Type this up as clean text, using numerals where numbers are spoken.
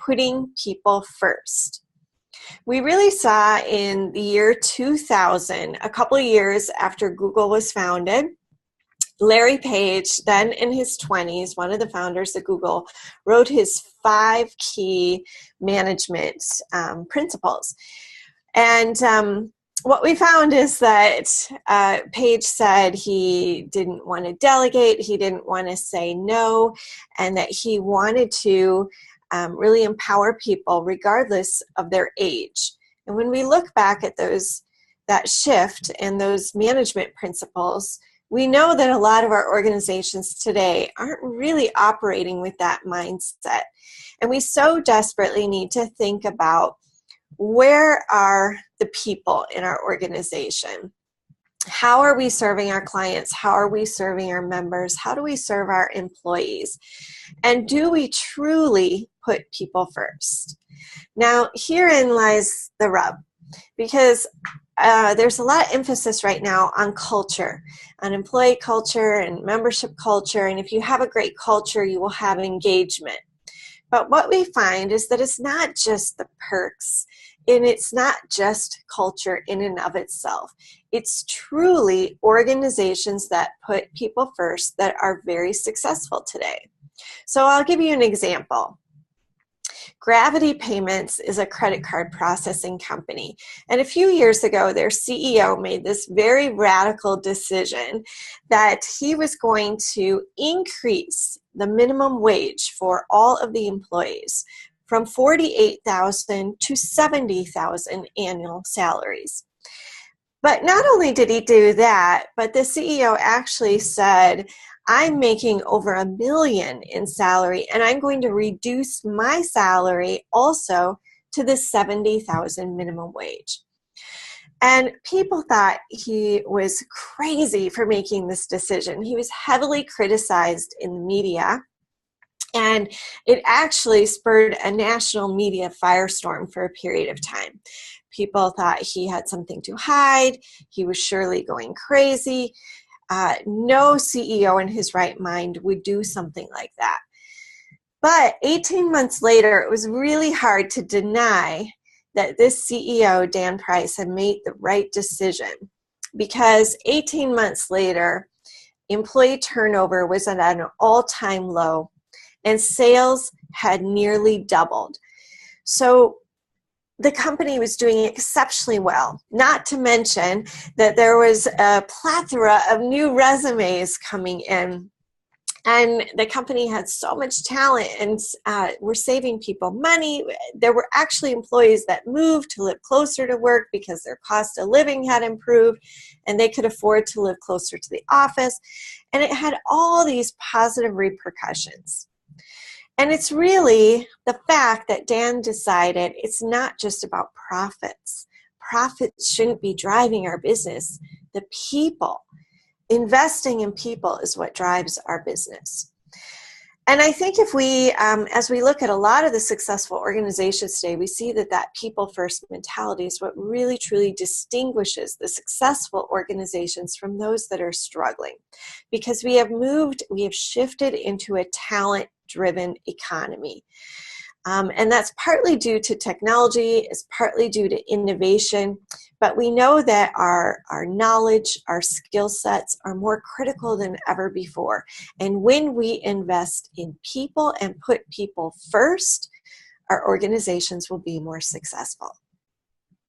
putting people first. We really saw in the year 2000, a couple of years after Google was founded, Larry Page, then in his 20s, one of the founders of Google, wrote his 5 key management principles. And what we found is that Page said he didn't want to delegate, he didn't want to say no, and that he wanted to really empower people regardless of their age. And when we look back at that shift and those management principles, we know that a lot of our organizations today aren't really operating with that mindset. And we so desperately need to think about, where are the people in our organization? How are we serving our clients? How are we serving our members? How do we serve our employees? And do we truly put people first? Now, herein lies the rub, because there's a lot of emphasis right now on culture, on employee culture and membership culture. And if you have a great culture, you will have engagement. But what we find is that it's not just the perks, and it's not just culture in and of itself. It's truly organizations that put people first that are very successful today. So I'll give you an example. Gravity Payments is a credit card processing company. And a few years ago, their CEO made this very radical decision that he was going to increase the minimum wage for all of the employees from $48,000 to $70,000 annual salaries. But not only did he do that, but the CEO actually said, I'm making over $1 million in salary, and I'm going to reduce my salary also to the $70,000 minimum wage. And people thought he was crazy for making this decision. He was heavily criticized in the media, and it actually spurred a national media firestorm for a period of time. People thought he had something to hide. He was surely going crazy. No CEO in his right mind would do something like that. But 18 months later, it was really hard to deny that this CEO, Dan Price, had made the right decision, because 18 months later, employee turnover was at an all-time low, and sales had nearly doubled. So the company was doing exceptionally well, not to mention that there was a plethora of new resumes coming in. And the company had so much talent, and were saving people money. There were actually employees that moved to live closer to work because their cost of living had improved, and they could afford to live closer to the office. And it had all these positive repercussions. And it's really the fact that Dan decided it's not just about profits. Profits shouldn't be driving our business. The people, investing in people is what drives our business. And I think if we, as we look at a lot of the successful organizations today, we see that people first mentality is what really truly distinguishes the successful organizations from those that are struggling. Because we have shifted into a talent-driven economy. And that's partly due to technology, it's partly due to innovation, but we know that our knowledge, our skill sets are more critical than ever before. And when we invest in people and put people first, our organizations will be more successful.